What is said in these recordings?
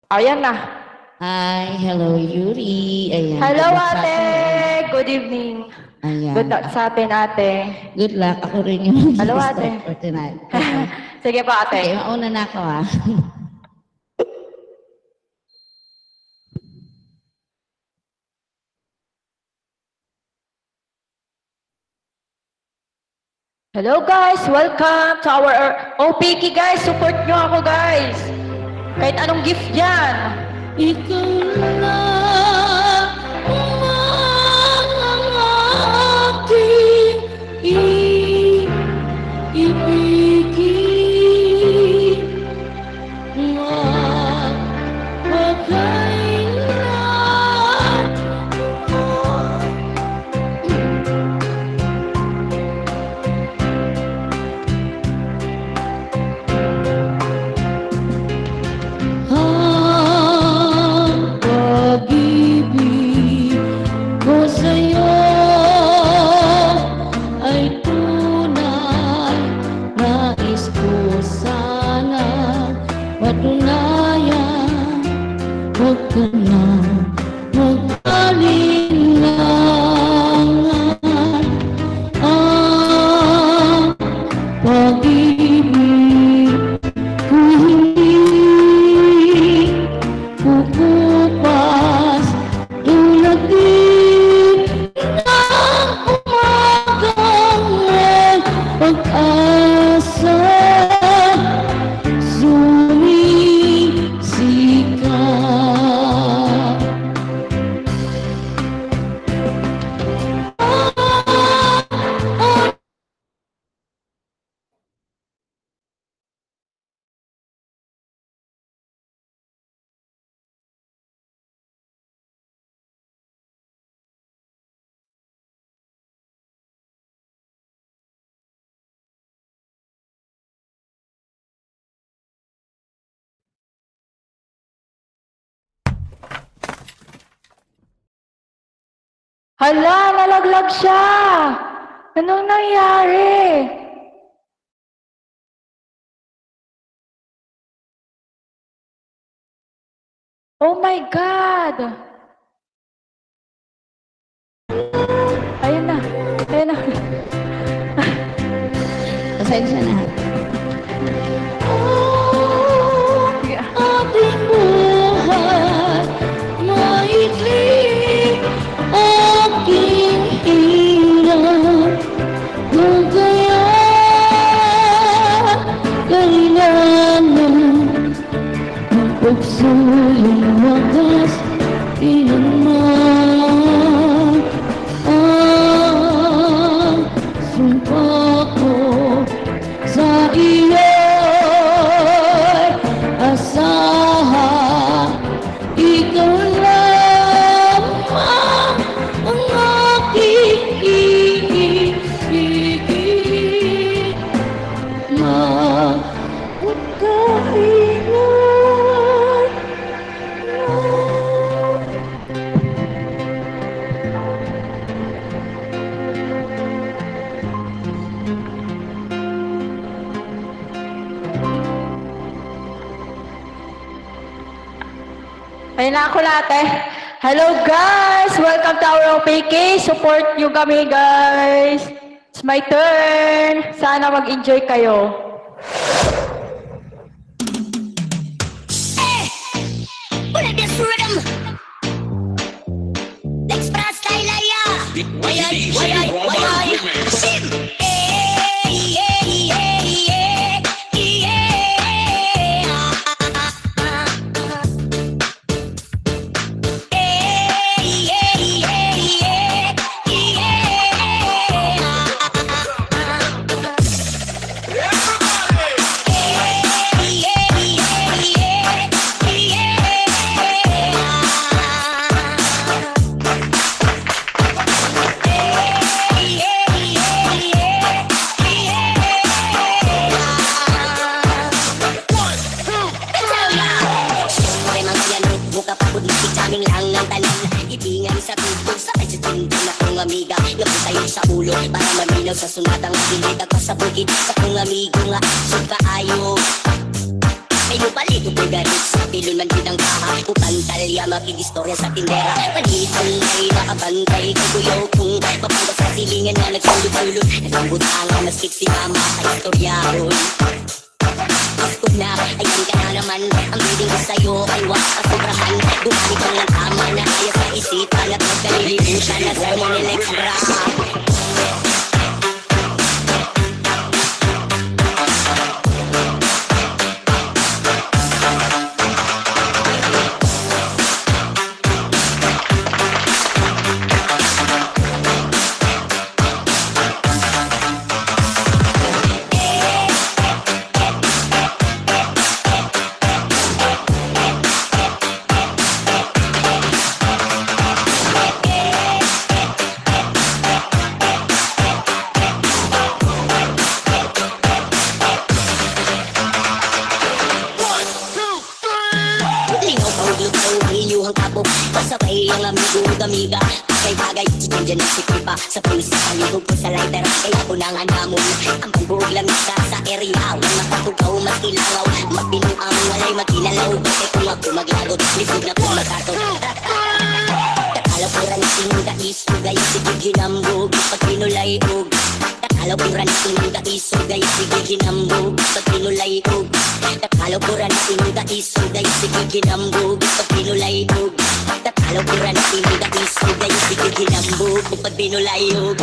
Ayan na. Hi, hello Yuri. Ayan. Hello ate. Good evening. Ayan. Good luck sa atin ate. Good luck. Ako rin yung Hello ate. for tonight. Okay. Sige po ate. Okay, mauna na ako ha. Hello guys, welcome to our OPK guys. Support nyo ako guys. Kahit anong gift yan. Ikaw na ang aking ibigin. Magpakailan ang pag-ibig ko sa'yo ay tunay. Nais ko sana patunayan, huwag ka na mag-alinlangan. Ang pag-ibig ko hindi kukupas tulad din ng umagang may pag-asa sumisikat. Hala, nalaglag siya. Anong nangyari? Oh my God. Ayun na. Ayun na. Pasensya na. Ating buhay, maikli aking hirap. Kung kaya kailangan ang pagsulong wagas, ilanman ang sumpa ko sa iyo'y asahan. Ikaw lamang ang aking ibigin. Magkailan ayun na ako lahat. Hello guys! Welcome to our OPK. Support nyo kami guys. It's my turn. Sana mag-enjoy kayo. Pull this rhythm. Let's press style ya. Why Sim. Amiga, labot tayo sa ulo para maminaw sa sunadang gilid. Ako sa bukid sa kong amigo nga sugkaayo. May mupalito po galit sa pilon man din ang kaha Upang talya makikistorya sa tindera Palit ang may nakabantay Kaguyaw kung mapangga sa silingan na nagsulog-sulog Nagbutangan na skit si mama kaistoryaron Askod na, ayan ka na naman Ang biling ko sa'yo ay wak kasobrahan Dumami kang ng tama na kaya sa isipan At magkalilimutan na sa mga extra Kasabay ang amigo amiga Bagay-bagay, dyan ang sikipa Sa pulis sa palibog ko sa lighter Kaya ko nang anamon Ang pagbuhog lang isa sa area Walang makatugaw, magkilangaw Magbinuang walay magkinalaw Bakit kung ako maglagot Lisod na kung magkato Takalaw pura na sinong isugay Sige ginambog Pag pinulayog Takalaw pura na sinong isugay Sige ginambog Pag pinulayog Takalaw pura na sinong isugay Sige ginambog Pag pinulayog Takalaw pura na sinong isugay Sige ginambog Pag pinulayog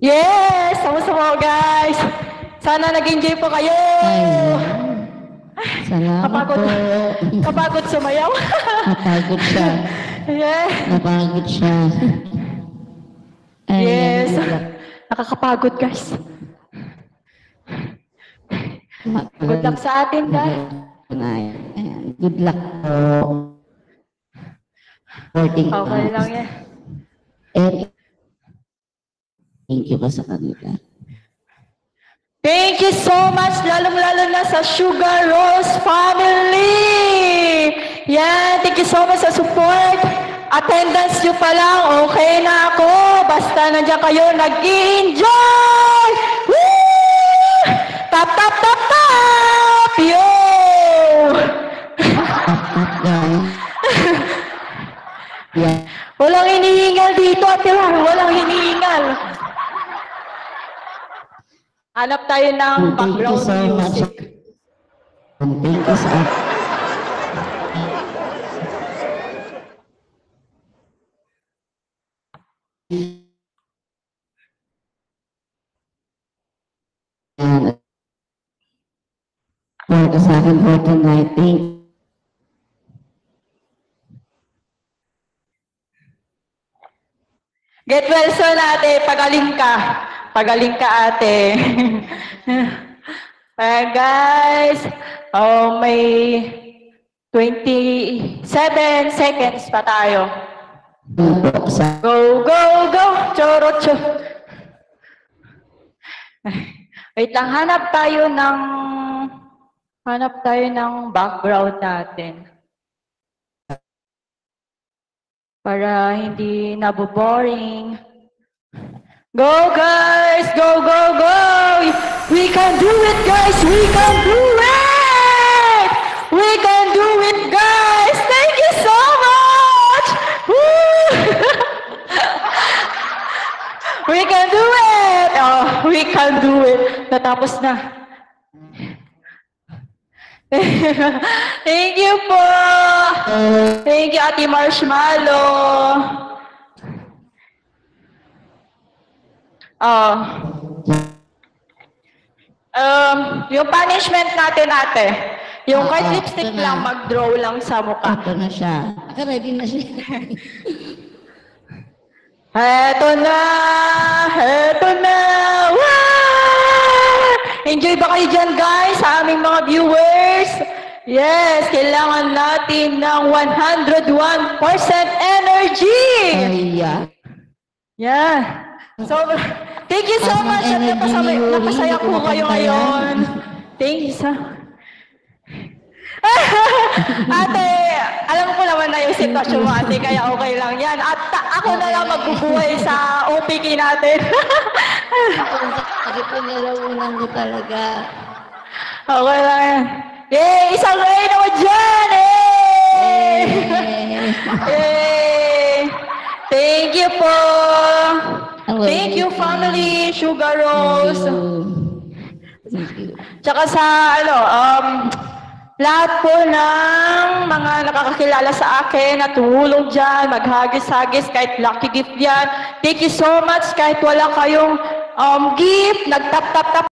Yes! Sama-sama guys! Sana nag-enjoy po kayo! Salamat Kapagod. po. Kapagod sumayaw. Napagod siya. Yeah. Napagod siya. Yes. Nakakapagod guys. Good luck sa atin guys. Ayan. Good luck po. Working Okay lang yan. And thank you ka sa kanila. Thank you so much, lalong-lalo na sa Sugar Rose family! Yan, thank you so much sa support. Attendance nyo pa lang, okay na ako. Basta nandiyan kayo, nag-enjoy! Woo! Tap, tap, tap, tap! Yo! Yeah. Walang hinihingal dito, ate Lang. Walang hinihingal. Hanap tayo ng background music. Thank you so much. Para sa akin for tonight, Get well soon, ate. Pagaling ka. Pagaling ka, ate. Guys, may 27 seconds pa tayo. Go, go, go! Choro-cho. Wait lang, hanap tayo ng background natin. Para hindi naboboring. Go guys! Go, go, go! We can do it guys! We can do it! We can do it guys! Thank you so much! Woo! We can do it! Oh, we can do it! Natapos na. Thank you po. Thank you, Ate Marshmallow. Yung punishment natin, ate. Yung kahit lipstick ito na. lang, mag-draw lang sa mukha. Ito na siya. Ready na siya. Heto na! Heto na! Wow! Enjoy ba kayo dyan, guys, sa aming mga viewers? Yes, kailangan natin ng 101% energy! Ay, Yeah. So, thank you so Ang much. At energy ni Yuri, napasaya hindi po ko kayo makanta ngayon. yan. Thank you so Ate, alam ko naman na yung sitwasyon mo, ate, kaya okay lang yan. At ako na lang magbubuhay sa OPK natin. Sakit po nilaunan ko talaga. Okay lang yan. Yay! Isang ray naman dyan! Yay! Yay! Thank you po! Thank you, family, Sugar Rose. Thank you. Tsaka sa, lahat po ng mga nakakakilala sa akin na tumulong dyan, maghagis-hagis, kahit lucky gift yan. Thank you so much, kahit wala kayong gift, nagtap-tap-tap